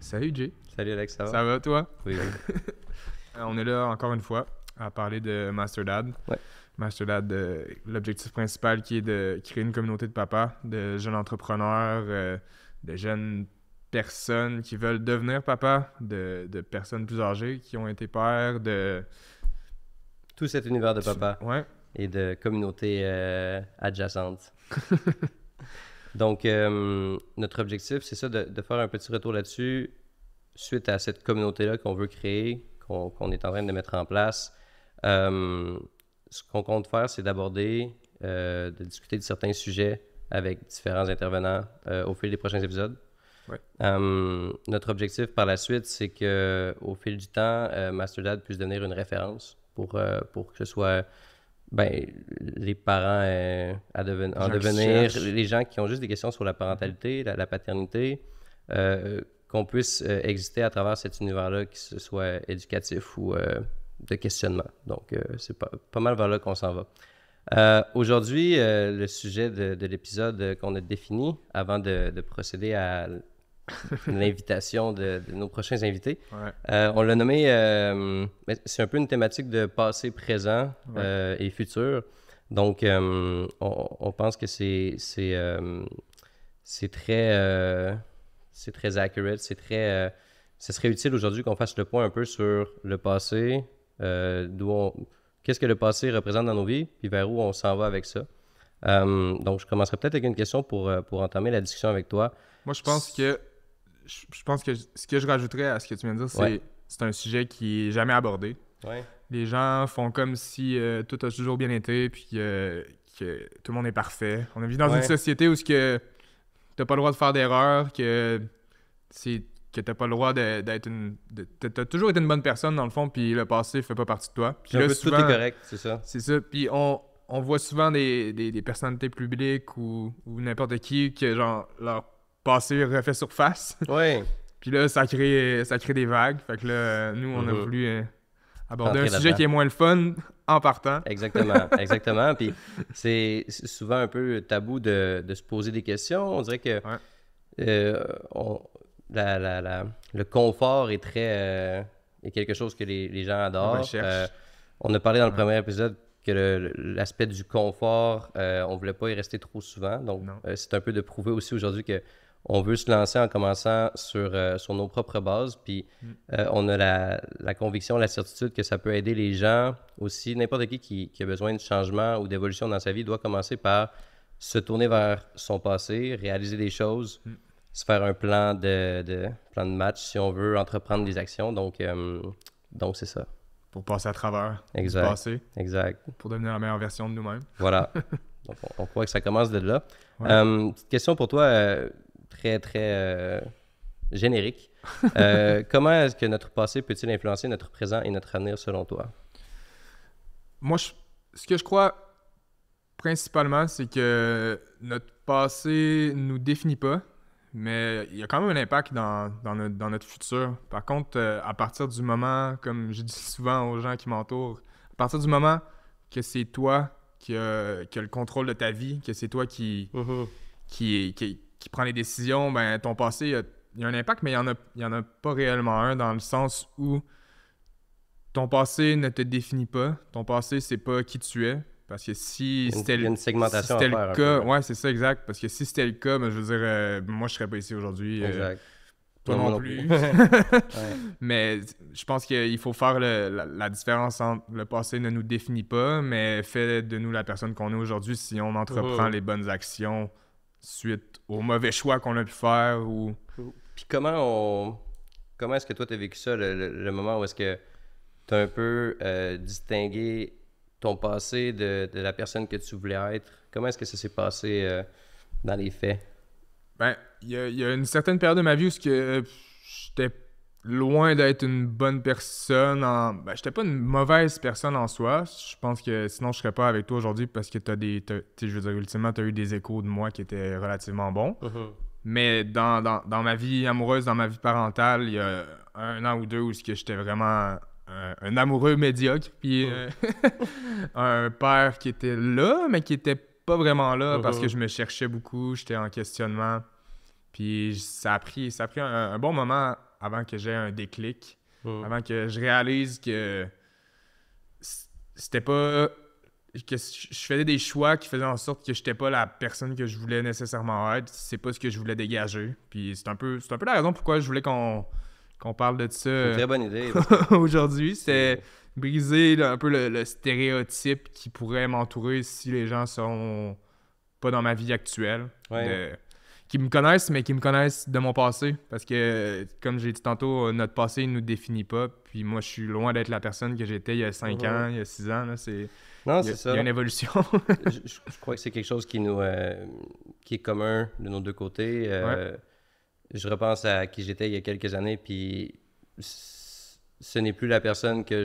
Salut Jay. Salut Alex, ça va? Ça va toi? Oui, oui. On est là encore une fois à parler de Masterdad. Ouais. Masterdad, l'objectif principal qui est de créer une communauté de papas, de jeunes entrepreneurs, de jeunes personnes qui veulent devenir papas, de personnes plus âgées qui ont été pères, de... Tout cet univers de papa Ouais. et de communautés adjacentes. Donc, notre objectif, c'est ça, de faire un petit retour là-dessus suite à cette communauté-là qu'on veut créer, qu'on est en train de mettre en place. Ce qu'on compte faire, c'est d'aborder, de discuter de certains sujets avec différents intervenants au fil des prochains épisodes. Ouais. Notre objectif par la suite, c'est qu'au fil du temps, Masterdad puisse devenir une référence pour que ce soit les parents en devenir, les gens qui ont juste des questions sur la parentalité, la paternité, qu'on puisse exister à travers cet univers-là, que ce soit éducatif ou de questionnement. Donc, c'est pas mal vers là qu'on s'en va. Aujourd'hui, le sujet de l'épisode qu'on a défini, avant de procéder à l'invitation de nos prochains invités, on l'a nommé, c'est un peu une thématique de passé, présent et futur. Donc, on pense que c'est très accurate, ce serait utile aujourd'hui qu'on fasse le point un peu sur le passé, qu'est-ce que le passé représente dans nos vies, puis vers où on s'en va avec ça. Donc, je commencerai peut-être avec une question pour entamer la discussion avec toi. Moi, je pense que ce que je rajouterais à ce que tu viens de dire, c'est un sujet qui est jamais abordé. Ouais. Les gens font comme si tout a toujours bien été, puis que tout le monde est parfait. On vit dans une société où tu n'as pas le droit de faire d'erreurs, que tu n'as pas le droit d'être tu as toujours été une bonne personne, dans le fond, puis le passé ne fait pas partie de toi. Puis là, souvent, tout est correct, c'est ça. C'est ça. Puis on voit souvent des personnalités publiques ou n'importe qui que genre leur passé refait surface. Oui. Puis là, ça crée des vagues. Fait que là, nous, on a voulu aborder un sujet qui est moins le fun en partant. Exactement. Puis c'est souvent un peu tabou de se poser des questions. On dirait que le confort est est quelque chose que les gens adorent. On a parlé dans le premier épisode que l'aspect du confort, on voulait pas y rester trop souvent. Donc, c'est un peu de prouver aussi aujourd'hui que on veut se lancer en commençant sur nos propres bases. Puis, on a la conviction, la certitude que ça peut aider les gens aussi. N'importe qui a besoin de changement ou d'évolution dans sa vie doit commencer par se tourner vers son passé, réaliser des choses, se faire un plan de match si on veut entreprendre des actions. Donc c'est ça. Pour passer à travers du passé. Exact. Pour devenir la meilleure version de nous-mêmes. Voilà. Donc, on croit que ça commence de là. Petite question pour toi, très, très générique. Comment est-ce que notre passé peut-il influencer notre présent et notre avenir selon toi? Moi, ce que je crois principalement, c'est que notre passé ne nous définit pas, mais il y a quand même un impact dans notre futur. Par contre, à partir du moment, comme je dis souvent aux gens qui m'entourent, à partir du moment que c'est toi qui a le contrôle de ta vie, que c'est toi qui prend les décisions, ben ton passé, il y a un impact, mais il y en a pas réellement un, dans le sens où ton passé ne te définit pas. Ton passé, c'est pas qui tu es. Parce que si c'était une segmentation le cas, ouais, c'est ça, exact. Parce que si c'était le cas, ben, je veux dire, moi, je serais pas ici aujourd'hui. Exact. Toi non plus. Mais je pense qu'il faut faire la différence entre le passé ne nous définit pas, mais fait de nous la personne qu'on est aujourd'hui si on entreprend les bonnes actions suite aux mauvais choix qu'on a pu faire. Puis comment est-ce que toi, tu as vécu ça, le moment où est-ce que tu as un peu distingué ton passé de la personne que tu voulais être? Comment est-ce que ça s'est passé dans les faits? Ben, il y a une certaine période de ma vie où j'étais loin d'être une bonne personne. J'étais pas une mauvaise personne en soi. Je pense que sinon, je serais pas avec toi aujourd'hui parce que je veux dire, ultimement, tu as eu des échos de moi qui étaient relativement bons. Mais dans ma vie amoureuse, dans ma vie parentale, il y a 1 an ou 2 où j'étais vraiment un amoureux médiocre, puis un père qui était là, mais qui était pas vraiment là parce que je me cherchais beaucoup, j'étais en questionnement. Puis ça a pris un bon moment avant que j'aie un déclic, Mm. avant que je réalise que c'était pas... que je faisais des choix qui faisaient en sorte que j'étais pas la personne que je voulais nécessairement être. C'est pas ce que je voulais dégager. Puis c'est un peu la raison pourquoi je voulais qu'on parle de ça C'est une très bonne idée parce que aujourd'hui. C'est c'est... briser là, un peu le stéréotype qui pourrait m'entourer si les gens sont pas dans ma vie actuelle. Ouais. Qui me connaissent, mais qui me connaissent de mon passé. Parce que, comme j'ai dit tantôt, notre passé ne nous définit pas. Puis moi, je suis loin d'être la personne que j'étais il y a 5 ans, il y a 6 ans. Là, Non, il y a, c'est il y a ça. une évolution. Je crois que c'est quelque chose qui est commun de nos deux côtés. Ouais, Je repense à qui j'étais il y a quelques années, puis ce n'est plus la personne que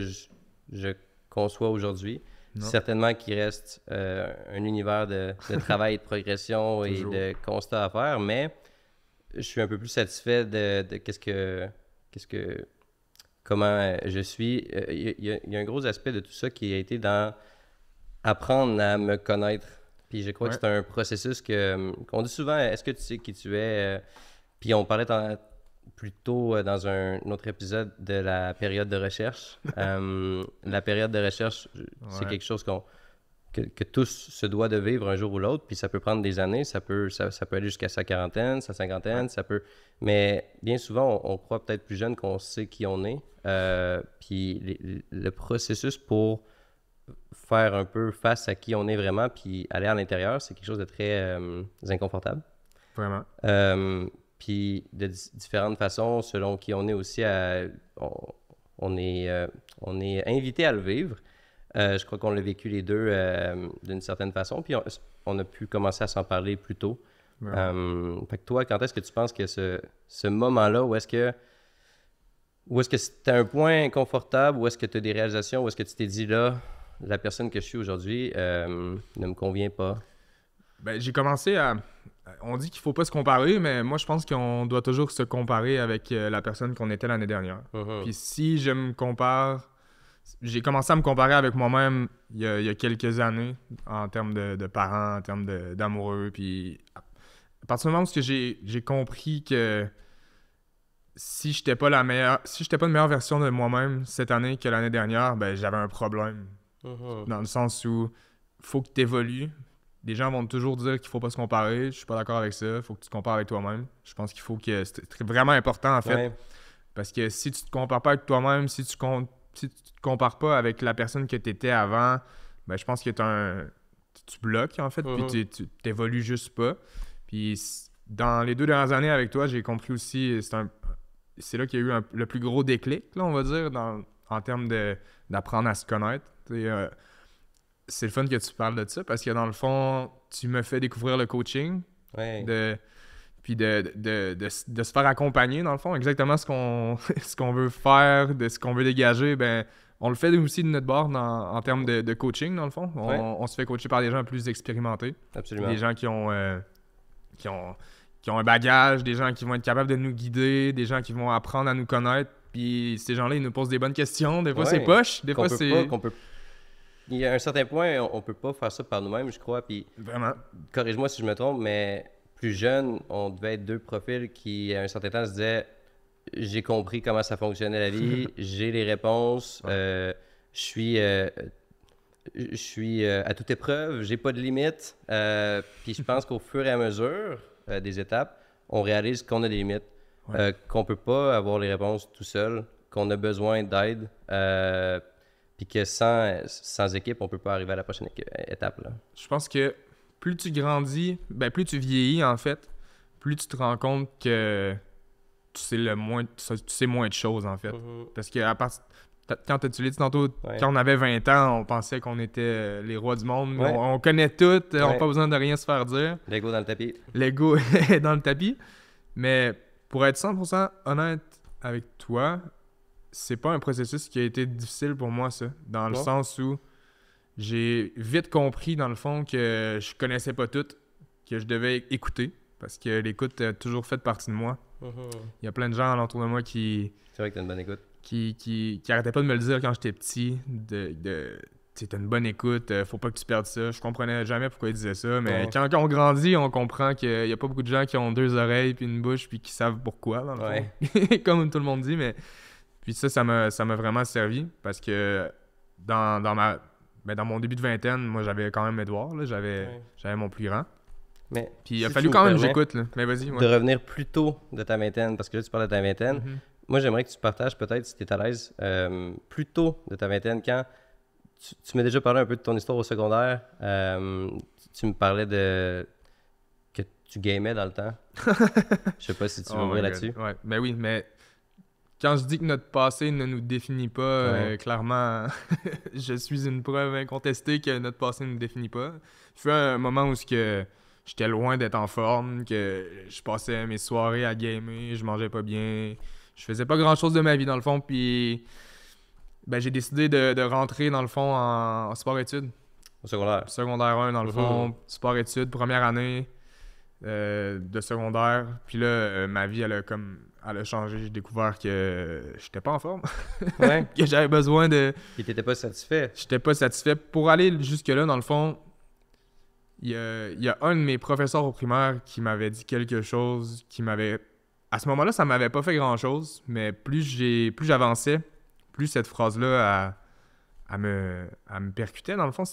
je conçois aujourd'hui. non, Certainement qu'il reste un univers de travail et de progression et toujours. de constats à faire, mais je suis un peu plus satisfait de comment je suis. Il y a un gros aspect de tout ça qui a été dans apprendre à me connaître. Puis je crois que Ouais, c'est un processus qu'on dit souvent, est-ce que tu sais qui tu es? Puis on parlait plus tôt dans un autre épisode de la période de recherche. La période de recherche, c'est ouais, quelque chose que tous se doit de vivre un jour ou l'autre, puis ça peut prendre des années, ça peut aller jusqu'à sa quarantaine, sa ouais. cinquantaine, ça peut... Mais bien souvent, on croit peut-être plus jeune qu'on sait qui on est. Puis le processus pour faire un peu face à qui on est vraiment, puis aller à l'intérieur, c'est quelque chose de très inconfortable. Vraiment. Euh, Puis de différentes façons, selon qui on est aussi, on on est invité à le vivre. Je crois qu'on l'a vécu les deux d'une certaine façon, puis on a pu commencer à s'en parler plus tôt. Vraiment. Fait que toi, quand est-ce que tu penses que ce moment-là, où est-ce que c'était un point inconfortable, où est-ce que tu as des réalisations, où est-ce que tu t'es dit là, la personne que je suis aujourd'hui ne me convient pas? Ben, j'ai commencé à... On dit qu'il faut pas se comparer, mais moi, je pense qu'on doit toujours se comparer avec la personne qu'on était l'année dernière. Mhm. Puis si je me compare... J'ai commencé à me comparer avec moi-même il y a quelques années en termes de parents, en termes d'amoureux. Puis à partir du moment où j'ai compris que si j'étais pas si j'étais pas une meilleure version de moi-même cette année que l'année dernière, ben j'avais un problème. Mhm. Dans le sens où faut que tu évolues. Les gens vont toujours dire qu'il faut pas se comparer. Je suis pas d'accord avec ça. Faut que tu te compares avec toi-même. Je pense qu'il faut que c'est vraiment important en fait. Ouais. Parce que si tu te compares pas avec toi-même, si tu te compares pas avec la personne que tu étais avant, ben je pense que tu bloques en fait, puis Mhm. tu t'évolues juste pas. Puis dans les 2 dernières années avec toi, j'ai compris aussi, c'est là qu'il y a eu le plus gros déclic, là, on va dire, en termes d'apprendre à se connaître. C'est le fun que tu parles de ça parce que dans le fond, tu me fais découvrir le coaching, Ouais. puis de se faire accompagner, dans le fond, exactement ce qu'on veut faire, de ce qu'on veut dégager, ben on le fait aussi de notre bord en termes de coaching, dans le fond. Ouais. On se fait coacher par des gens plus expérimentés, des Absolument. gens qui ont, qui ont un bagage, des gens qui vont être capables de nous guider, des gens qui vont apprendre à nous connaître. Puis ces gens-là, ils nous posent des bonnes questions. Des fois, c'est Ouais. poche. Des Qu'on fois, peut pas, c'est... qu'on peut. Il y a un certain point, on peut pas faire ça par nous-mêmes, je crois. Puis Vraiment. corrige-moi si je me trompe, mais plus jeune, on devait être deux profils qui, à un certain temps, se disaient j'ai compris comment ça fonctionnait la vie, j'ai les réponses, Ouais. je suis à toute épreuve, j'ai pas de limite. Puis je pense qu'au fur et à mesure des étapes, on réalise qu'on a des limites, Ouais. qu'on peut pas avoir les réponses tout seul, qu'on a besoin d'aide, puis que sans équipe, on peut pas arriver à la prochaine étape, là. Je pense que plus tu grandis, ben plus tu vieillis, en fait, plus tu te rends compte que tu sais moins de choses, en fait. Mhm. Parce que quand tu l'as dit tantôt, Ouais. quand on avait 20 ans, on pensait qu'on était les rois du monde. Ouais. On connaît tout, on n'a Ouais. pas besoin de rien se faire dire. Lego dans le tapis. L'ego est dans le tapis. Mais pour être 100% honnête avec toi, c'est pas un processus qui a été difficile pour moi, ça. Dans le Non? sens où j'ai vite compris, dans le fond, que je connaissais pas tout, que je devais écouter. Parce que l'écoute a toujours fait partie de moi. Mhm. Il y a plein de gens autour de moi C'est vrai que t'as une bonne écoute. qui arrêtaient pas de me le dire quand j'étais petit, tu t'as une bonne écoute, faut pas que tu perdes ça. Je comprenais jamais pourquoi il disait ça, mais Ouais. quand on grandit, on comprend qu'il y a pas beaucoup de gens qui ont 2 oreilles puis une bouche puis qui savent pourquoi, dans le Ouais. fond. Comme tout le monde dit, mais... Puis ça m'a vraiment servi parce que dans mon début de vingtaine, moi, j'avais quand même Edouard, là, j'avais mon plus grand. Mais Puis il a si fallu tu quand me même que permets j'écoute, là. Mais vas-y, de ouais. revenir plus tôt de ta vingtaine, parce que là, tu parles de ta vingtaine. Mhm. Moi, j'aimerais que tu partages peut-être, si tu es à l'aise, plus tôt de ta vingtaine, quand tu m'as déjà parlé un peu de ton histoire au secondaire. Tu me parlais de que tu gamais dans le temps. Je sais pas si tu veux Oh ouvrir my là-dessus. God. Ouais, ben oui, mais quand je dis que notre passé ne nous définit pas, Ouais. clairement, je suis une preuve incontestée que notre passé ne nous définit pas. Il fut un moment où j'étais loin d'être en forme, que je passais mes soirées à gamer, je mangeais pas bien, je faisais pas grand-chose de ma vie dans le fond, puis ben, j'ai décidé de rentrer dans le fond en sport-études. Au secondaire. Secondaire 1 dans le fond, sport-études, première année de secondaire. Puis là, ma vie, elle a changé. J'ai découvert que j'étais pas en forme. Ouais. Que j'avais besoin de... Puis t'étais pas satisfait. J'étais pas satisfait. Pour aller jusque-là, dans le fond, il y a un de mes professeurs au primaire qui m'avait dit quelque chose qui m'avait... À ce moment-là, ça m'avait pas fait grand-chose, mais plus j'avançais, plus cette phrase-là, elle me percutait. Dans le fond,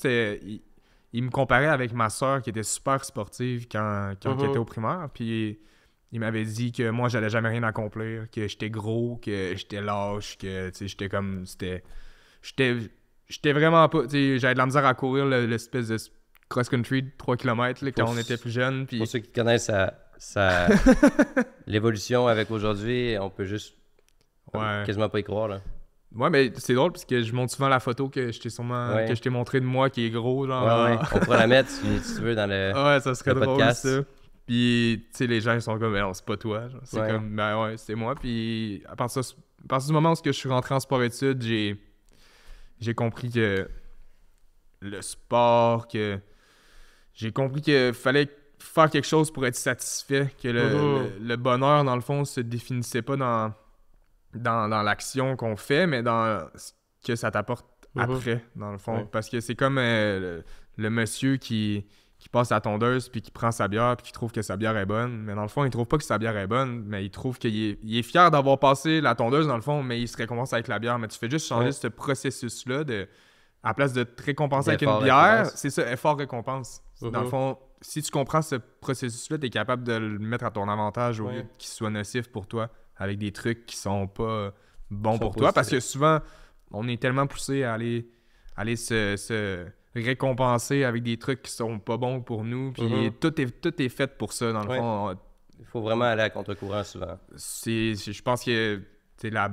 il me comparait avec ma soeur qui était super sportive quand elle était au primaire. Puis il m'avait dit que moi, j'allais jamais rien accomplir, que j'étais gros, que j'étais lâche, que j'étais comme... J'étais vraiment pas... J'avais de la misère à courir l'espèce de cross-country de 3 km là, quand on était plus jeune. Puis... Pour ceux qui te connaissent, l'évolution avec aujourd'hui, on peut juste Ouais. quasiment pas y croire. Là. Ouais, mais c'est drôle parce que je montre souvent la photo que je t'ai montré de moi qui est gros, genre. Ouais. On pourra la mettre si tu veux dans le. Ouais, ça serait le drôle podcast. ça. Puis, tu sais, les gens ils sont comme, mais non, c'est pas toi. Genre. C'est Ouais. comme, ben ouais, c'est moi. Puis, à partir du moment où je suis rentré en sport-études, j'ai compris que le sport, j'ai compris qu'il fallait faire quelque chose pour être satisfait, que le bonheur, dans le fond, se définissait pas dans l'action qu'on fait, mais dans ce que ça t'apporte après, dans le fond. Ouais. Parce que c'est comme le monsieur qui passe à la tondeuse, puis qui prend sa bière, puis qui trouve que sa bière est bonne. Mais dans le fond, il trouve pas que sa bière est bonne, mais il trouve qu'il est fier d'avoir passé la tondeuse, dans le fond, mais il se récompense avec la bière. Mais tu fais juste changer ce processus-là à la place de te récompenser avec une bière, c'est ça, effort-récompense. Dans le fond, si tu comprends ce processus-là, tu es capable de le mettre à ton avantage au lieu qu'il soit nocif pour toi, avec des trucs qui sont pas bons pour toi. Parce que souvent, on est tellement poussé à aller se récompenser avec des trucs qui sont pas bons pour nous. Puis tout est fait pour ça, dans le fond. Il faut vraiment aller à contre-courant souvent. Je pense que c'est la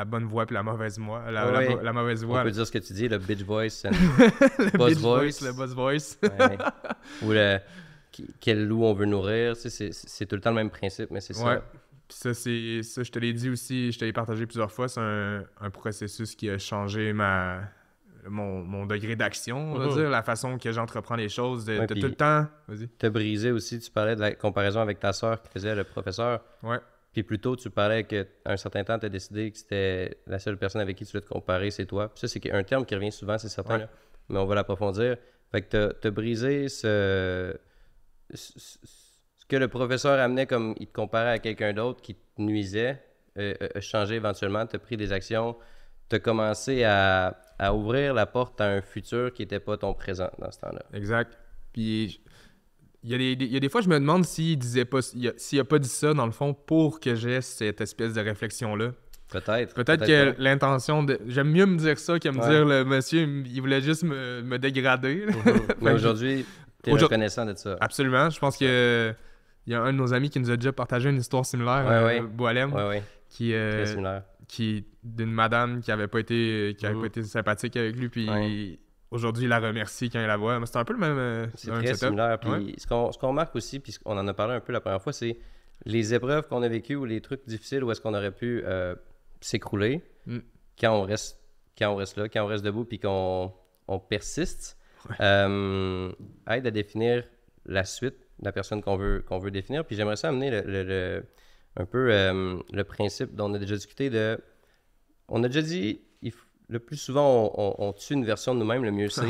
bonne voix puis la mauvaise voix. La mauvaise voix. On peut dire ce que tu dis, le bitch voice, le boss bitch voice. Le boss voice. Ouais. Ou quel loup on veut nourrir. C'est tout le temps le même principe, mais c'est ça. Ouais. Puis ça, je te l'ai dit aussi, je te l'ai partagé plusieurs fois, c'est un processus qui a changé mon degré d'action, on va dire, la façon que j'entreprends les choses, de tout le temps... Vas-y. T'as brisé aussi, tu parlais de la comparaison avec ta sœur qui faisait le professeur. Ouais. Puis plus tôt, tu parlais qu'à un certain temps, tu as décidé que c'était la seule personne avec qui tu voulais te comparer, c'est toi. Puis ça, c'est un terme qui revient souvent, c'est certain, là, mais on va l'approfondir. Fait que t'as brisé ce que le professeur amenait comme il te comparait à quelqu'un d'autre qui te nuisait, a changé éventuellement, t'as pris des actions, t'as commencé à ouvrir la porte à un futur qui n'était pas ton présent dans ce temps-là. Exact. Puis il y a des fois, je me demande s'il a pas dit ça, dans le fond, pour que j'aie cette espèce de réflexion-là. Peut-être que pas. l'intention de... J'aime mieux me dire ça que me dire le monsieur, il voulait juste me dégrader. Mais aujourd'hui, t'es reconnaissant de ça. Absolument. Je pense que il y a un de nos amis qui nous a déjà partagé une histoire similaire, Boalem, très similaire. D'une madame qui avait pas été sympathique avec lui, puis aujourd'hui, il la remercie quand il la voit. Mais c'est un peu le même c'est très similaire. Puis ce qu'on remarque aussi, puis on en a parlé un peu la première fois, c'est les épreuves qu'on a vécues ou les trucs difficiles où est-ce qu'on aurait pu s'écrouler quand on reste là, quand on reste debout, puis qu'on persiste, aide à définir la suite de la personne qu'on veut définir. Puis j'aimerais ça amener un peu le principe dont on a déjà discuté on a déjà dit, le plus souvent, on tue une version de nous-mêmes, le mieux c'est.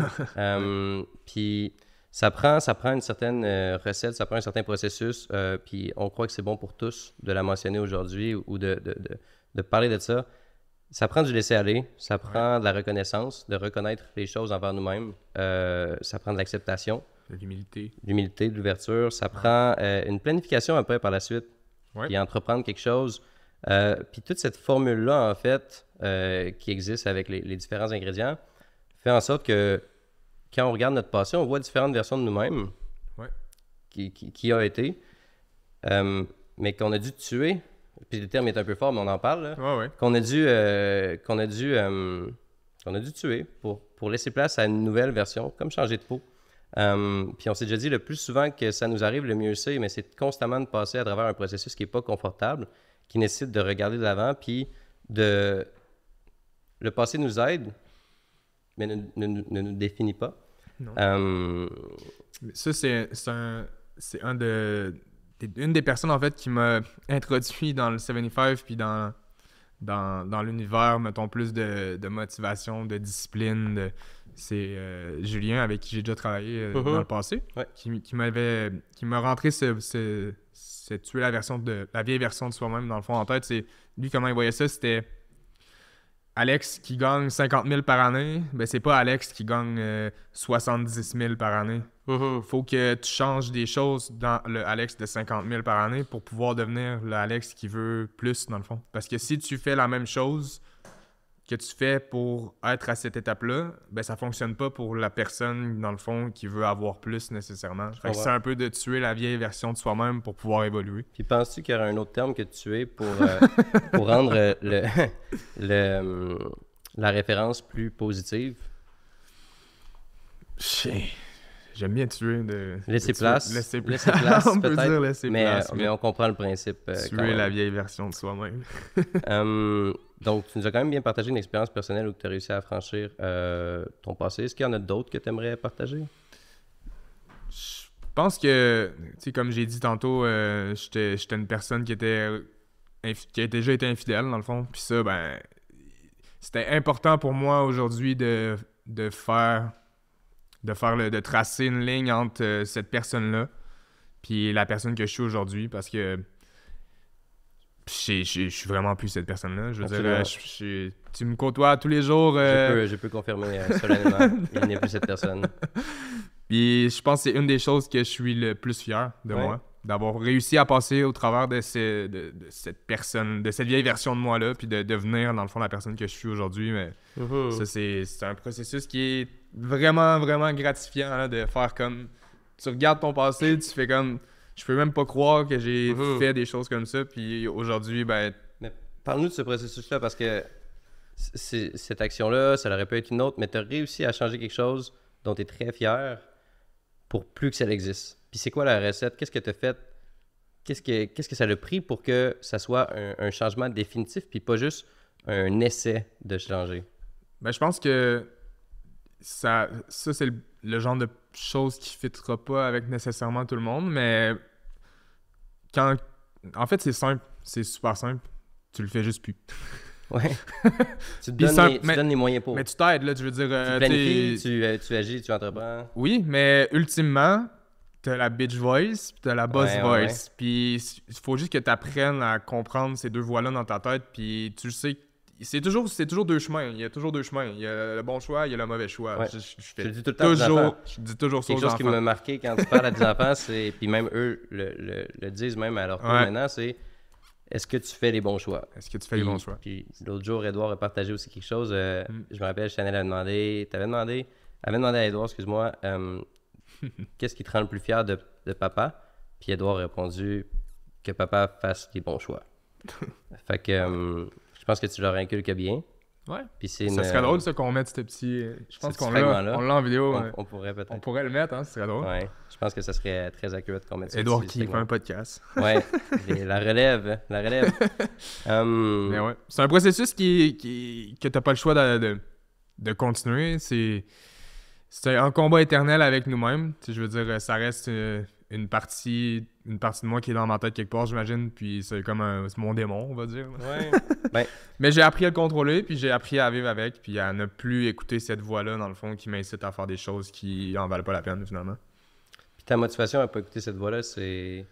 Puis ça prend une certaine recette, ça prend un certain processus, puis on croit que c'est bon pour tous de la mentionner aujourd'hui ou de parler de ça. Ça prend du laisser-aller, ça prend de la reconnaissance, de reconnaître les choses envers nous-mêmes, ça prend de l'acceptation, De l'humilité. de l'ouverture, ça prend une planification après par la suite, Ouais. puis entreprendre quelque chose. Puis toute cette formule-là, en fait, qui existe avec les différents ingrédients, fait en sorte que quand on regarde notre passé, on voit différentes versions de nous-mêmes Ouais. qui a été, mais qu'on a dû tuer. Puis le terme est un peu fort, mais on en parle, là. Ouais. Qu'on a dû tuer pour laisser place à une nouvelle version, comme changer de peau. Puis on s'est déjà dit le plus souvent que ça nous arrive, le mieux c'est, mais c'est constamment de passer à travers un processus qui n'est pas confortable, qui nécessite de regarder de l'avant, puis le passé nous aide, mais ne nous définit pas. Non. Ça, c'est une des personnes, en fait, qui m'a introduit dans le 75 puis dans l'univers, mettons, plus de motivation, de discipline. C'est Julien, avec qui j'ai déjà travaillé dans le passé, Ouais. qui m'a rentré c'est tuer la vieille version de soi-même, dans le fond, en tête. C'est lui, comment il voyait ça, c'était Alex qui gagne 50 000 par année, ben c'est pas Alex qui gagne 70 000 par année. Faut que tu changes des choses dans le Alex de 50 000 par année pour pouvoir devenir le Alex qui veut plus, dans le fond. Parce que si tu fais la même chose que tu fais pour être à cette étape-là, ben ça fonctionne pas pour la personne, dans le fond, qui veut avoir plus nécessairement. Fait que c'est un peu de tuer la vieille version de soi-même pour pouvoir évoluer. Puis penses-tu qu'il y aurait un autre terme que tuer pour rendre la référence plus positive? J'aime bien tuer. Laisser place. Laisser place, on peut dire laisser place. Mais on comprend le principe. Tuer la vieille version de soi-même. Donc, tu nous as quand même bien partagé une expérience personnelle où tu as réussi à franchir ton passé. Est-ce qu'il y en a d'autres que tu aimerais partager? Je pense que, tu sais, comme j'ai dit tantôt, j'étais une personne qui a déjà été infidèle, dans le fond. Puis ça, ben, c'était important pour moi aujourd'hui de tracer une ligne entre cette personne-là puis la personne que je suis aujourd'hui, parce que je suis vraiment plus cette personne-là. Je veux dire, tu me côtoies tous les jours. Je peux confirmer solennellement, il n'est plus cette personne. Puis je pense que c'est une des choses que je suis le plus fier de moi, d'avoir réussi à passer au travers de cette personne, de cette vieille version de moi-là, puis de devenir, dans le fond, la personne que je suis aujourd'hui. Mais ça, c'est un processus qui est vraiment, vraiment gratifiant, là, de faire comme... Tu regardes ton passé, tu fais comme... Je peux même pas croire que j'ai fait des choses comme ça, puis aujourd'hui, ben... Mais parle-nous de ce processus-là, parce que cette action-là, ça aurait pu être une autre, mais tu as réussi à changer quelque chose dont tu es très fier pour plus que ça existe. Puis c'est quoi la recette? Qu'est-ce que tu as fait? Qu'est-ce que ça a pris pour que ça soit un changement définitif, puis pas juste un essai de changer? Ben, je pense que ça c'est le genre de choses qui ne fitera pas avec nécessairement tout le monde, mais en fait, c'est simple. C'est super simple. Tu le fais juste plus. Ouais. Tu donnes les moyens pour. Mais tu t'aides, là, tu veux dire... tu planifies, tu agis, tu entreprends. Oui, mais ultimement, t'as la bitch voice puis t'as la boss voice. Puis il faut juste que tu apprennes à comprendre ces deux voix-là dans ta tête, puis tu sais... C'est toujours deux chemins. Il y a toujours deux chemins. Il y a le bon choix, il y a le mauvais choix. Ouais. Je dis tout le temps je dis toujours ça aux quelque chose enfants. qui m'a marqué quand tu parles à des enfants, puis même eux le disent même à leur tour maintenant, c'est est-ce que tu fais les bons choix? Est-ce que tu fais les bons choix? Puis l'autre jour, Edouard a partagé aussi quelque chose. Je me rappelle, Chanel avait demandé à Edouard, excuse-moi, qu'est-ce qui te rend le plus fier de papa? Puis Edouard a répondu que papa fasse les bons choix. Fait que je pense que tu leur inculques bien. Ouais. Puis ça serait drôle, ça, qu'on mette ce petit... Je pense qu'on l'a en vidéo. On pourrait peut-être. On pourrait le mettre, hein, ce serait drôle. Ouais. Je pense que ça serait très accurate qu'on mette ça. Edouard qui fait un podcast. Ouais. La relève. Mais ouais. C'est un processus que t'as pas le choix de continuer. C'est un combat éternel avec nous-mêmes. Je veux dire, ça reste une une partie de moi qui est dans ma tête quelque part, j'imagine, puis c'est comme c'est mon démon, on va dire. Ouais. Ben, Mais j'ai appris à le contrôler, puis j'ai appris à vivre avec, puis à ne plus écouter cette voix-là, dans le fond, qui m'incite à faire des choses qui en valent pas la peine, finalement. puis ta motivation à pas écouter cette voix-là, c'est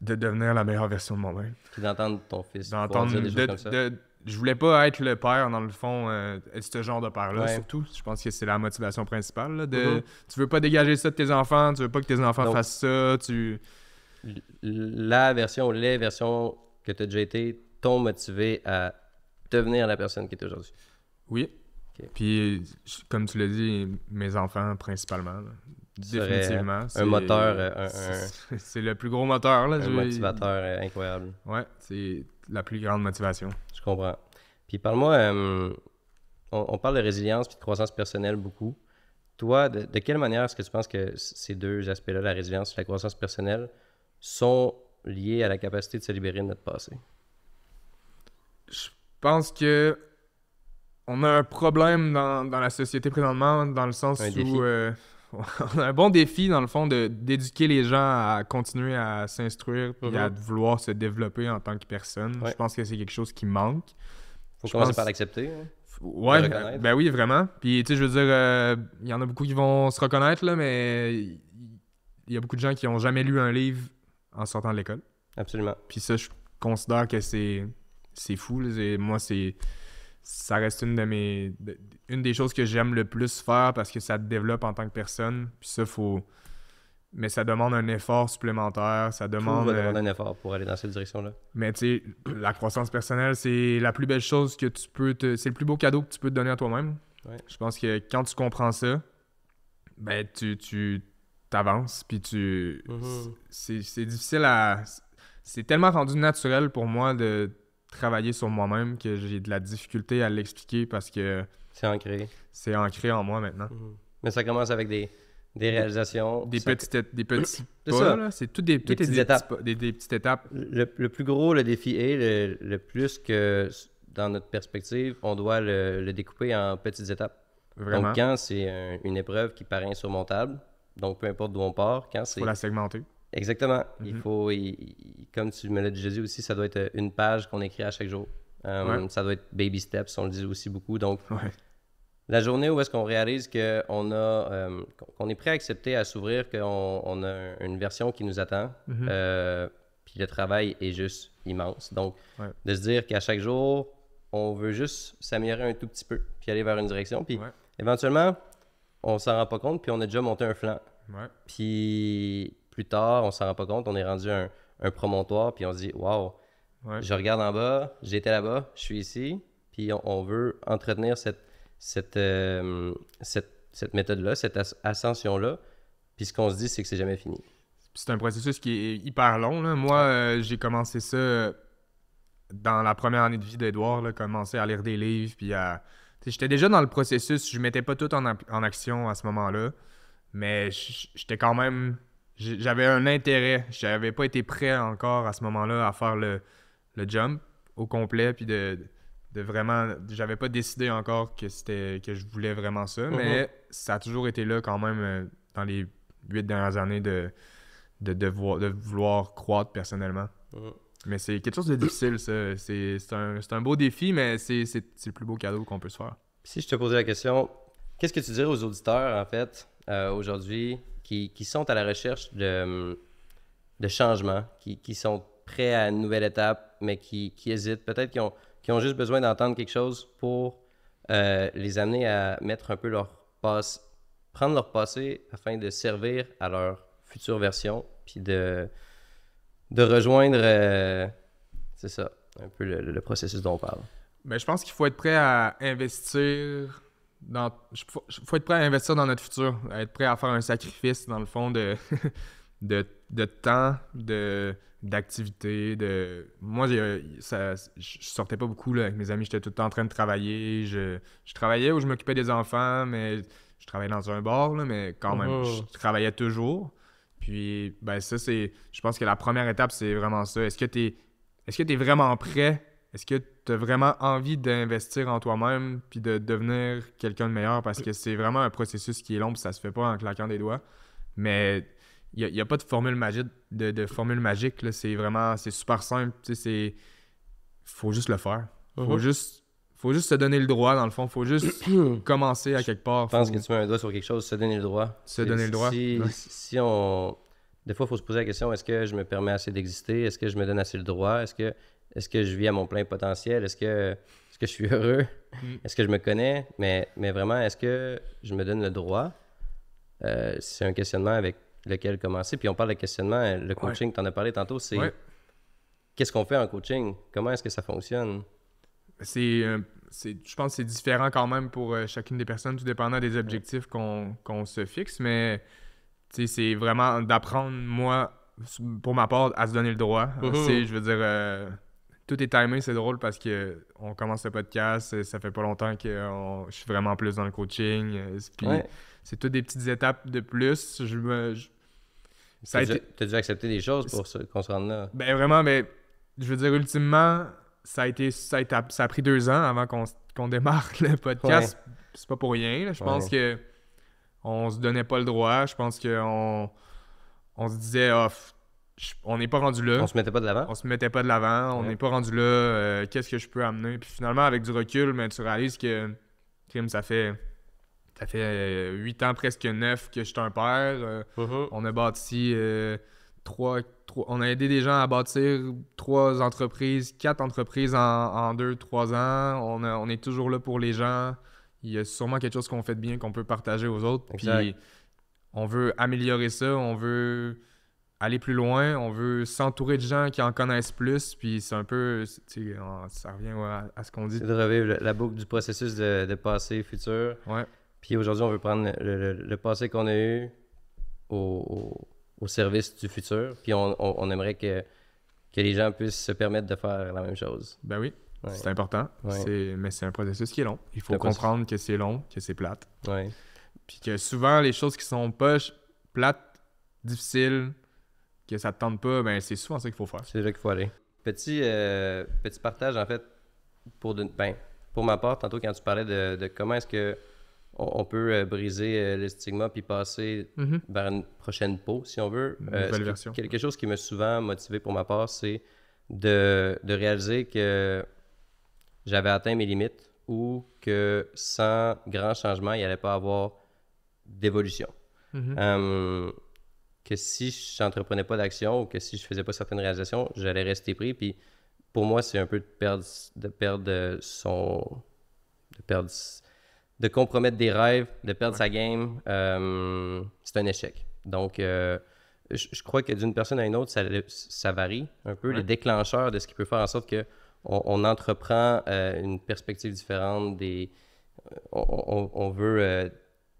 De devenir la meilleure version de moi-même. puis d'entendre ton fils pouvoir D'entendre... dire des choses comme ça. Je voulais pas être le père, dans le fond, être ce genre de père-là, Ouais. surtout. Je pense que c'est la motivation principale, là, de... Mhm. Tu veux pas dégager ça de tes enfants, tu veux pas que tes enfants Donc, fassent ça, tu... La version ou les versions que tu as déjà été t'ont motivé à devenir la personne qui est aujourd'hui. Oui. Ok. Puis, comme tu l'as dit, mes enfants principalement. Là. serait Définitivement. un moteur, c'est le plus gros moteur. Là, un motivateur incroyable. Ouais, c'est la plus grande motivation. Je comprends. Puis parle-moi, on parle de résilience puis de croissance personnelle beaucoup. Toi, de quelle manière est-ce que tu penses que ces deux aspects-là, la résilience et la croissance personnelle, sont liés à la capacité de se libérer de notre passé? Je pense que on a un problème dans la société présentement, dans le sens Un défi. où on a un bon défi, dans le fond, d'éduquer les gens à continuer à s'instruire puis à vouloir se développer en tant que personne. Ouais. Je pense que c'est quelque chose qui manque. Faut Je commencer pense- par l'accepter. Hein? Ouais, le reconnaître. ben oui, vraiment. Puis, tu sais, je veux dire, il y en a beaucoup qui vont se reconnaître, là, mais il y a beaucoup de gens qui n'ont jamais lu un livre en sortant de l'école. Absolument. Puis ça, je considère que c'est fou. Là. Moi, ça reste une des choses que j'aime le plus faire parce que ça te développe en tant que personne. Puis ça, mais ça demande un effort supplémentaire. Ça Tout demande... va demander un effort pour aller dans cette direction-là. Mais tu sais, la croissance personnelle, c'est la plus belle chose que tu peux c'est le plus beau cadeau que tu peux te donner à toi-même. Ouais. Je pense que quand tu comprends ça, ben tu t'avances, puis c'est difficile à... C'est tellement rendu naturel pour moi de travailler sur moi-même que j'ai de la difficulté à l'expliquer parce que C'est ancré. c'est ancré en moi maintenant. Mais ça commence avec des réalisations. Des petits C'est pas, ça. là. C'est tout des petites petits étapes. pas, des petites étapes. Le plus gros, le défi est le plus que dans notre perspective, on doit le découper en petites étapes. Vraiment. Donc, quand c'est une épreuve qui paraît insurmontable, donc peu importe d'où on part, quand c'est... Faut la segmenter. Exactement. Il faut, comme tu me l'as déjà dit aussi, ça doit être une page qu'on écrit à chaque jour. Ouais. Ça doit être baby steps, on le dit aussi beaucoup. Donc, Ouais. la journée où est-ce qu'on réalise qu'on est prêt à accepter, à s'ouvrir, qu'on a une version qui nous attend, puis le travail est juste immense. Donc, de se dire qu'à chaque jour, on veut juste s'améliorer un tout petit peu, puis aller vers une direction. Puis éventuellement, on s'en rend pas compte, puis on a déjà monté un flanc. Ouais. Puis plus tard, on s'en rend pas compte, on est rendu un promontoire, puis on se dit « Wow, je regarde en bas, j'étais là-bas, je suis ici. » Puis on veut entretenir cette méthode-là, cette ascension-là. Puis ce qu'on se dit, c'est que c'est jamais fini. C'est un processus qui est hyper long. Là. Moi, j'ai commencé ça dans la première année de vie d'Edouard, commencer à lire des livres, puis à... J'étais déjà dans le processus, je mettais pas tout en action à ce moment-là, mais j'étais quand même... J'avais un intérêt. J'avais pas été prêt encore à ce moment-là à faire le jump au complet, puis de vraiment... J'avais pas décidé encore que je voulais vraiment ça, mais ça a toujours été là quand même dans les 8 dernières années de vouloir croître personnellement. Mais c'est quelque chose de difficile, ça. C'est un beau défi, mais c'est le plus beau cadeau qu'on peut se faire. Si je te posais la question, qu'est-ce que tu dirais aux auditeurs, en fait, aujourd'hui, qui sont à la recherche de changement, qui sont prêts à une nouvelle étape, mais qui hésitent, peut-être qui ont juste besoin d'entendre quelque chose pour les amener à mettre un peu prendre leur passé afin de servir à leur future version, puis de rejoindre, c'est ça, un peu le processus dont on parle. Ben, je pense qu'il faut être prêt à investir faut être prêt à investir dans notre futur, à être prêt à faire un sacrifice, dans le fond, de temps, d'activité. Moi, je sortais pas beaucoup là, avec mes amis, j'étais tout le temps en train de travailler. Je travaillais où je m'occupais des enfants, mais je travaillais dans un bar, là, mais quand même, je travaillais toujours. Puis, ben ça, je pense que la première étape, c'est vraiment ça. Est-ce que t'es vraiment prêt? Est-ce que tu as vraiment envie d'investir en toi-même puis de devenir quelqu'un de meilleur? Parce que c'est vraiment un processus qui est long puis ça se fait pas en claquant des doigts. Mais il y a pas de formule magique, de formule magique, là. C'est vraiment, c'est super simple. Tu sais, faut juste le faire. Faut juste se donner le droit, dans le fond. Faut juste commencer à quelque part. Je pense que tu mets un doigt sur quelque chose, se donner le droit. Se donner le droit. Si on... Des fois, il faut se poser la question, est-ce que je me permets assez d'exister? Est-ce que je me donne assez le droit? Est-ce que je vis à mon plein potentiel? Est-ce que je suis heureux? Est-ce que je me connais? Mais vraiment, est-ce que je me donne le droit? C'est un questionnement avec lequel commencer. Puis on parle de questionnement, le coaching, tu en as parlé tantôt, c'est qu'est-ce qu'on fait en coaching? Comment est-ce que ça fonctionne? Je pense que c'est différent quand même pour chacune des personnes, tout dépendant des objectifs qu'on se fixe, mais c'est vraiment d'apprendre, moi, pour ma part, à se donner le droit. Je veux dire, tout est timé, c'est drôle parce que on commence le podcast, ça fait pas longtemps que je suis vraiment plus dans le coaching, puis c'est toutes des petites étapes de plus. T'as dû accepter des choses pour qu'on se rende là. Ben vraiment, mais je veux dire, ultimement, ça a pris 2 ans avant qu'on démarre le podcast. C'est pas pour rien. Là. Je pense que on se donnait pas le droit. Je pense qu'on se disait, on n'est pas rendu là. On se mettait pas de l'avant? On se mettait pas de l'avant. On n'est pas rendu là. Qu'est-ce que je peux amener? Puis finalement, avec du recul, tu réalises que ça fait 8 ans, presque 9 que je suis un père. On a bâti on a aidé des gens à bâtir 3 entreprises, 4 entreprises en 2-3 ans. On est toujours là pour les gens. Il y a sûrement quelque chose qu'on fait de bien qu'on peut partager aux autres. Puis on veut améliorer ça, on veut aller plus loin, on veut s'entourer de gens qui en connaissent plus. Puis c'est un peu, ça revient à ce qu'on dit. C'est de revivre la boucle du processus de passé, futur. Ouais. Puis aujourd'hui, on veut prendre le passé qu'on a eu au service du futur. Puis on aimerait que les gens puissent se permettre de faire la même chose. Ben oui, c'est important. Mais c'est un processus qui est long. Il faut comprendre que c'est long, que c'est plate. Ouais. Puis que souvent, les choses qui sont pas plates, difficiles, que ça te tente pas, ben c'est souvent ça qu'il faut faire. C'est là qu'il faut aller. Petit partage, en fait, pour ma part, tantôt quand tu parlais de comment est-ce que on peut briser le stigma puis passer vers une prochaine peau, si on veut. Nouvelle version. Quelque chose qui m'a souvent motivé pour ma part, c'est de réaliser que j'avais atteint mes limites ou que sans grand changement, il n'y allait pas avoir d'évolution. Que si je n'entreprenais pas d'action ou que si je faisais pas certaines réalisations, j'allais rester pris. Puis pour moi, c'est un peu de compromettre des rêves, de perdre sa game. C'est un échec. Donc, je crois que d'une personne à une autre, ça varie un peu. Les déclencheurs de ce qui peut faire en sorte qu'on entreprend une perspective différente. On veut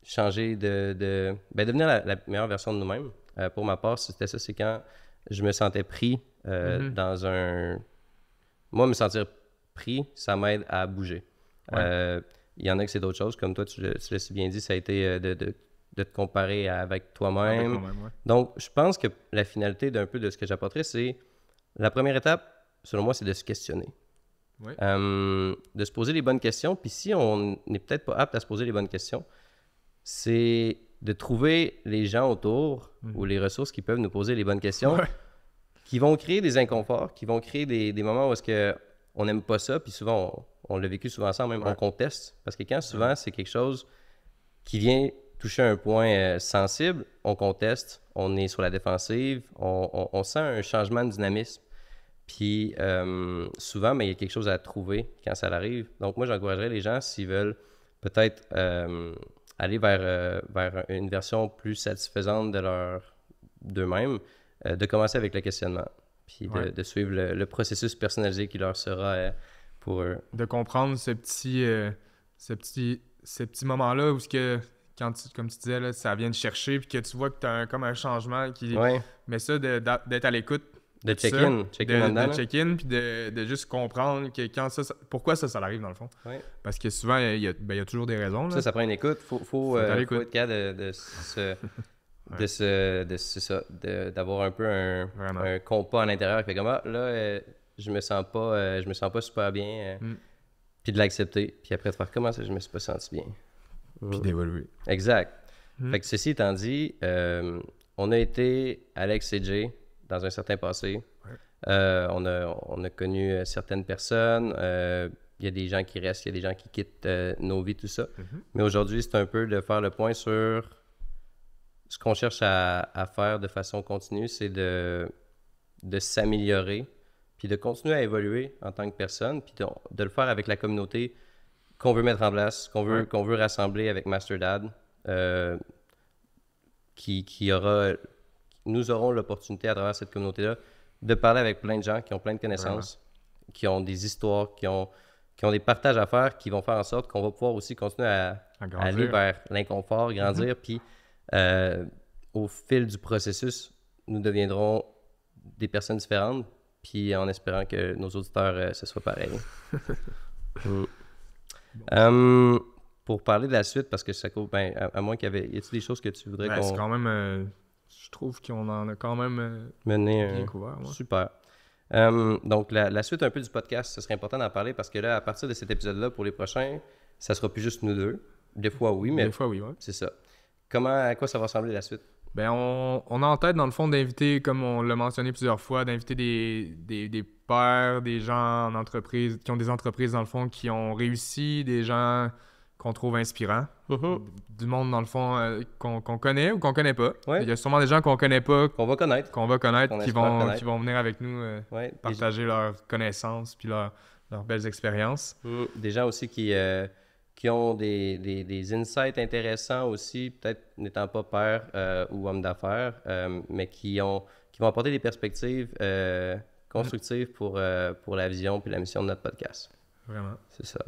changer devenir la meilleure version de nous-mêmes. Pour ma part, c'était ça. C'est quand je me sentais pris dans un... Moi, me sentir pris, ça m'aide à bouger. Il y en a que c'est d'autres choses. Comme toi, tu l'as si bien dit, ça a été de te comparer avec toi-même. Donc, je pense que la finalité d'un peu de ce que j'apporterais, c'est... La première étape, selon moi, c'est de se questionner. De se poser les bonnes questions. Puis si on n'est peut-être pas apte à se poser les bonnes questions, c'est de trouver les gens autour ou les ressources qui peuvent nous poser les bonnes questions, qui vont créer des inconforts, qui vont créer des moments où est-ce qu'on n'aime pas ça, puis souvent, on l'a vécu souvent ensemble, même on conteste, parce que quand souvent c'est quelque chose qui vient toucher un point sensible, on conteste, on est sur la défensive, on sent un changement de dynamisme, puis souvent, mais il y a quelque chose à trouver quand ça arrive. Donc moi, j'encouragerais les gens, s'ils veulent peut-être aller vers une version plus satisfaisante d'eux-mêmes, de commencer avec le questionnement, puis de suivre le processus personnalisé qui leur sera pour eux. De comprendre ce petit moment-là où comme tu disais, là, ça vient de chercher, puis que tu vois que tu as comme un changement qui... Mais ça, d'être à l'écoute. De check-in. De check-in, puis de juste comprendre que pourquoi ça arrive dans le fond. Parce que souvent, il y a toujours des raisons. Là. Ça prend une écoute. Faut être capable d'avoir un peu un compas à l'intérieur qui fait comme je me sens pas super bien. Puis de l'accepter. Puis après de faire comment ça je me suis pas senti bien. Puis d'évoluer. Exact. Fait que ceci étant dit, on a été, Alex et Jay, dans un certain passé. Ouais. On a connu certaines personnes. Il y a des gens qui restent, il y a des gens qui quittent nos vies, tout ça. Mais aujourd'hui, c'est un peu de faire le point sur ce qu'on cherche à faire de façon continue, c'est de s'améliorer, puis de continuer à évoluer en tant que personne, puis de le faire avec la communauté qu'on veut mettre en place, qu'on veut rassembler avec Master Dad, nous aurons l'opportunité à travers cette communauté-là de parler avec plein de gens qui ont plein de connaissances, qui ont des histoires, qui ont des partages à faire, qui vont faire en sorte qu'on va pouvoir aussi continuer à aller vers l'inconfort, grandir, puis au fil du processus, nous deviendrons des personnes différentes, puis en espérant que nos auditeurs, ce soit pareil. Pour parler de la suite, parce que ça coûte, à moins qu'il y avait... Y a-t-il des choses que tu voudrais qu'on... C'est quand même... je trouve qu'on en a quand même mené bien couvert. Ouais. Super. Donc, la suite un peu du podcast, ce serait important d'en parler parce que là, à partir de cet épisode-là, pour les prochains, ça sera plus juste nous deux. Des fois, oui, mais... Des fois, oui, ouais. C'est ça. À quoi ça va ressembler la suite? Ben, on a en tête, dans le fond, d'inviter, comme on l'a mentionné plusieurs fois, d'inviter des pairs, des gens en entreprise, qui ont des entreprises, dans le fond, qui ont réussi, des gens qu'on trouve inspirants, du monde, dans le fond, qu'on connaît ou qu'on connaît pas. Ouais. Il y a sûrement des gens qu'on connaît pas, qu'on va connaître, qui vont venir avec nous partager leurs connaissances puis leurs belles expériences. Des gens aussi qui ont des insights intéressants aussi, peut-être n'étant pas père ou homme d'affaires, mais qui vont apporter des perspectives constructives pour la vision puis la mission de notre podcast. Vraiment. C'est ça.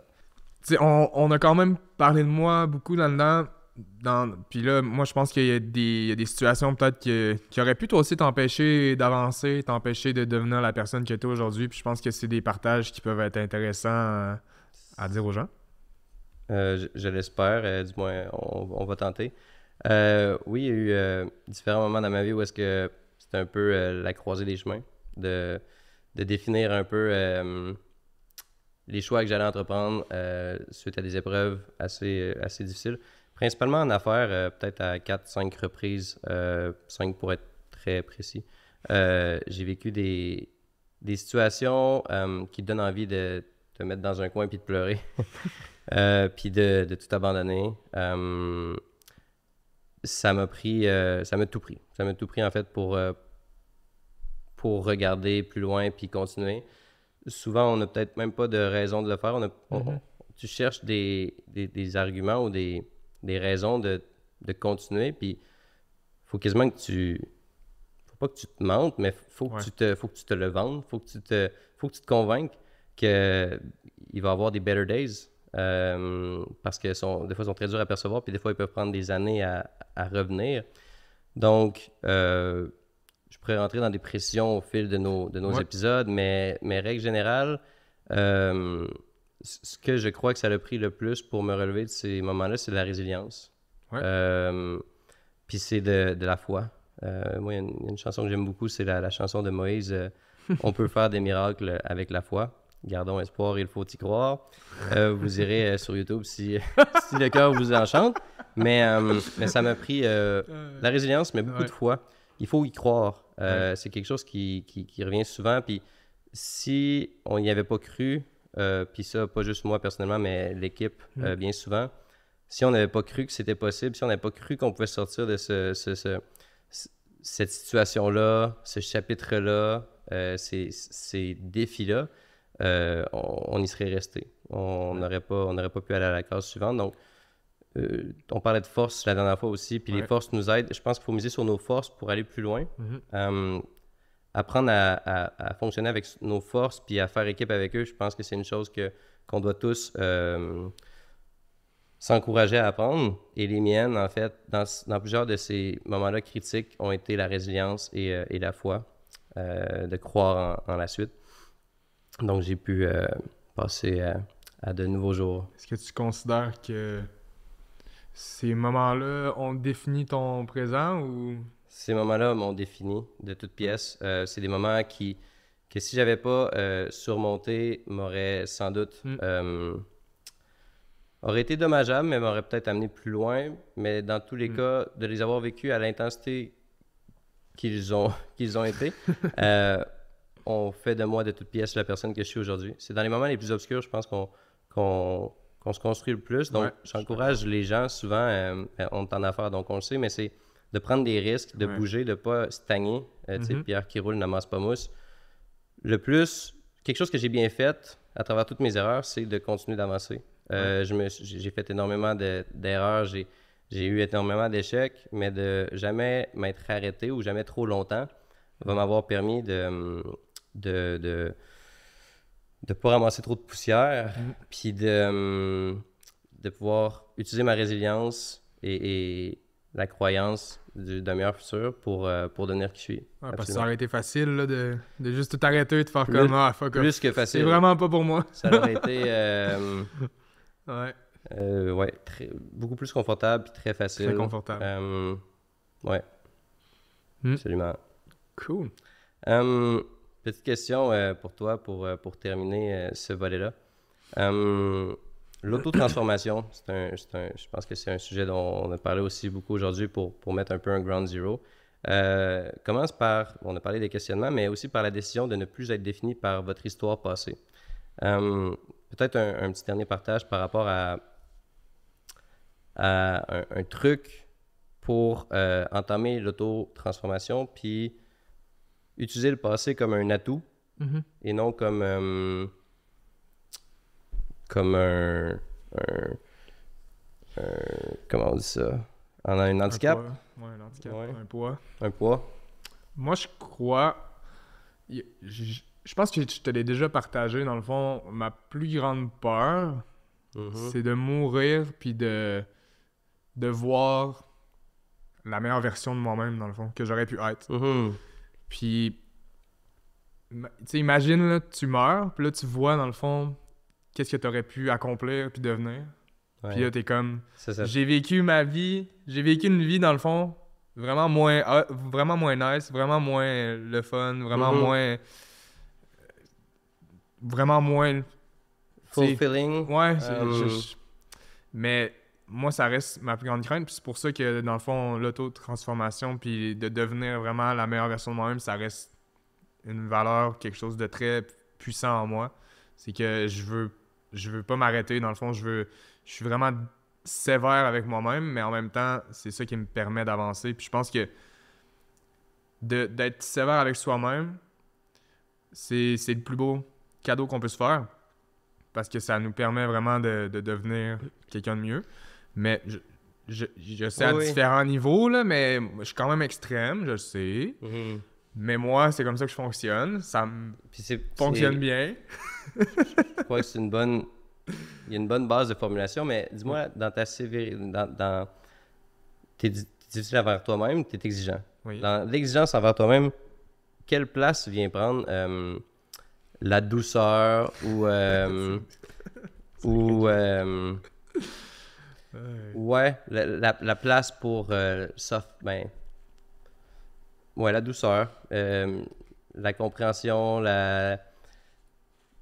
T'sais, on a quand même parlé de moi beaucoup là-dedans. Puis là, moi, je pense qu'il y a des situations peut-être qui auraient pu toi aussi t'empêcher d'avancer, t'empêcher de devenir la personne que tu es aujourd'hui. Puis je pense que c'est des partages qui peuvent être intéressants à dire aux gens. Je l'espère, du moins on va tenter. Oui, il y a eu différents moments dans ma vie où est-ce que c'était un peu la croisée des chemins, de définir un peu les choix que j'allais entreprendre suite à des épreuves assez difficiles. Principalement en affaires, peut-être à 4-5 reprises, 5 pour être très précis. J'ai vécu des situations qui te donnent envie de te mettre dans un coin puis de pleurer. Puis de tout abandonner. Ça m'a tout pris. Ça m'a tout pris, en fait, pour regarder plus loin puis continuer. Souvent, on n'a peut-être même pas de raison de le faire. Tu cherches des arguments ou des raisons de continuer, puis faut quasiment que faut pas que tu te mentes, mais faut que tu te le vendes. Faut que tu te convainques qu'il va y avoir des better days. Parce que des fois, ils sont très durs à percevoir, puis des fois, ils peuvent prendre des années à revenir. Donc, je pourrais rentrer dans des précisions au fil de nos épisodes, mais règle générale, ce que je crois que ça a pris le plus pour me relever de ces moments-là, c'est de la résilience. Puis c'est de la foi. Moi, il y a une chanson que j'aime beaucoup, c'est la chanson de Moïse. On peut faire des miracles avec la foi. Gardons espoir, il faut y croire. Vous irez sur YouTube si le cœur vous enchante. Mais ça m'a pris la résilience, mais beaucoup de foi. Il faut y croire. C'est quelque chose qui revient souvent. Puis si on n'y avait pas cru, puis ça, pas juste moi personnellement, mais l'équipe bien souvent, si on n'avait pas cru que c'était possible, si on n'avait pas cru qu'on pouvait sortir de cette situation-là, ce chapitre-là, ces défis-là, on y serait resté. On n'aurait pas pu aller à la case suivante. Donc, on parlait de force la dernière fois aussi, puis les forces nous aident. Je pense qu'il faut miser sur nos forces pour aller plus loin. Apprendre à fonctionner avec nos forces puis à faire équipe avec eux, je pense que c'est une chose qu'on doit tous s'encourager à apprendre. Et les miennes, en fait, dans plusieurs de ces moments-là critiques, ont été la résilience et la foi, de croire en la suite. Donc, j'ai pu passer à de nouveaux jours. Est-ce que tu considères que ces moments-là ont défini ton présent ou... Ces moments-là m'ont défini de toutes pièces. C'est des moments que si j'avais pas surmonté, m'auraient sans doute... aurait été dommageable, mais m'aurait peut-être amené plus loin. Mais dans tous les cas, de les avoir vécus à l'intensité qu'ils ont été, ont fait de moi de toute pièce la personne que je suis aujourd'hui. C'est dans les moments les plus obscurs, je pense, qu'on se construit le plus. Donc, j'encourage les gens, souvent, on est en affaires, donc on le sait, mais c'est de prendre des risques, de bouger, de ne pas stagner. Tu sais, pierre qui roule n'amasse pas mousse. Le plus, quelque chose que j'ai bien fait à travers toutes mes erreurs, c'est de continuer d'avancer. J'ai fait énormément d'erreurs, j'ai eu énormément d'échecs, mais de jamais m'être arrêté ou jamais trop longtemps va m'avoir permis de pas ramasser trop de poussière, puis de pouvoir utiliser ma résilience et la croyance d'un meilleur futur pour devenir qui je suis. Parce que ça aurait été facile là, de juste tout arrêter et de faire fuck off. Plus que facile. C'est vraiment pas pour moi. Ça aurait été beaucoup plus confortable et très facile. Très confortable. Absolument. Cool. Petite question pour toi, pour terminer ce volet-là. L'auto-transformation, je pense que c'est un sujet dont on a parlé aussi beaucoup aujourd'hui pour mettre un peu un ground zero. Commence par, on a parlé des questionnements, mais aussi par la décision de ne plus être défini par votre histoire passée. Peut-être un petit dernier partage par rapport à un truc pour entamer l'auto-transformation, puis utiliser le passé comme un atout et non comme un comment on dit ça? Un handicap? Un handicap. Ouais. Un poids. Moi, je crois... Je pense que je te l'ai déjà partagé, dans le fond. Ma plus grande peur, c'est de mourir puis de voir la meilleure version de moi-même, dans le fond, que j'aurais pu être. Puis, tu sais, imagine, là, tu meurs, puis là, tu vois, dans le fond, qu'est-ce que tu aurais pu accomplir puis devenir. Ouais. Puis là, t'es comme... J'ai vécu ma vie, j'ai vécu une vie, dans le fond, vraiment moins nice, vraiment moins le fun, vraiment moins... Vraiment moins... Fulfilling. Ouais, mais moi, ça reste ma plus grande crainte, puis c'est pour ça que, dans le fond, l'auto-transformation, puis de devenir vraiment la meilleure version de moi-même, ça reste une valeur, quelque chose de très puissant en moi. C'est que je veux pas m'arrêter, dans le fond, je suis vraiment sévère avec moi-même, mais en même temps, c'est ça qui me permet d'avancer. Puis je pense que d'être sévère avec soi-même, c'est le plus beau cadeau qu'on peut se faire, parce que ça nous permet vraiment de devenir quelqu'un de mieux. Mais je sais à différents niveaux, là, mais je suis quand même extrême, je le sais. Mais moi, c'est comme ça que je fonctionne. Ça fonctionne bien. Je crois que c'est une bonne... Il y a une bonne base de formulation, mais dis-moi, dans ta sévérité... T'es difficile envers toi-même, t'es exigeant. Oui. Dans l'exigence envers toi-même, quelle place vient prendre la douceur ou la place pour la douceur, la compréhension,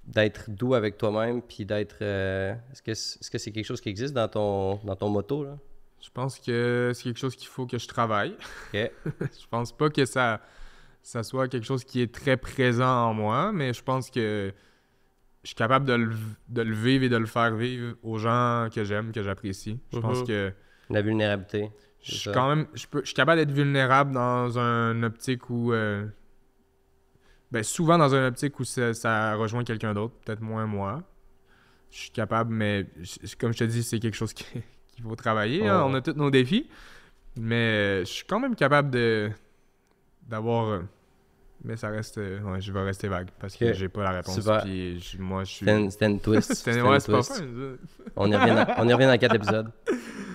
d'être doux avec toi-même, puis d'être... Est-ce que c'est quelque chose qui existe dans ton motto, là? Je pense que c'est quelque chose qu'il faut que je travaille. OK. Je pense pas que ça soit quelque chose qui est très présent en moi, mais je pense que je suis capable de le vivre et de le faire vivre aux gens que j'aime, que j'apprécie. Je pense que... La vulnérabilité. Je suis capable d'être vulnérable dans une optique où... souvent dans une optique où ça rejoint quelqu'un d'autre, peut-être moins moi. Je suis capable, mais comme je te dis, c'est quelque chose qu'il faut travailler. Hein? On a tous nos défis. Mais je suis quand même capable d'avoir... mais ça reste... je vais rester vague parce que j'ai pas la réponse. Puis moi, je suis... C'était une twist. C'est pas fin, ça. On y revient dans 4 épisodes.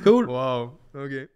Cool! Wow! OK.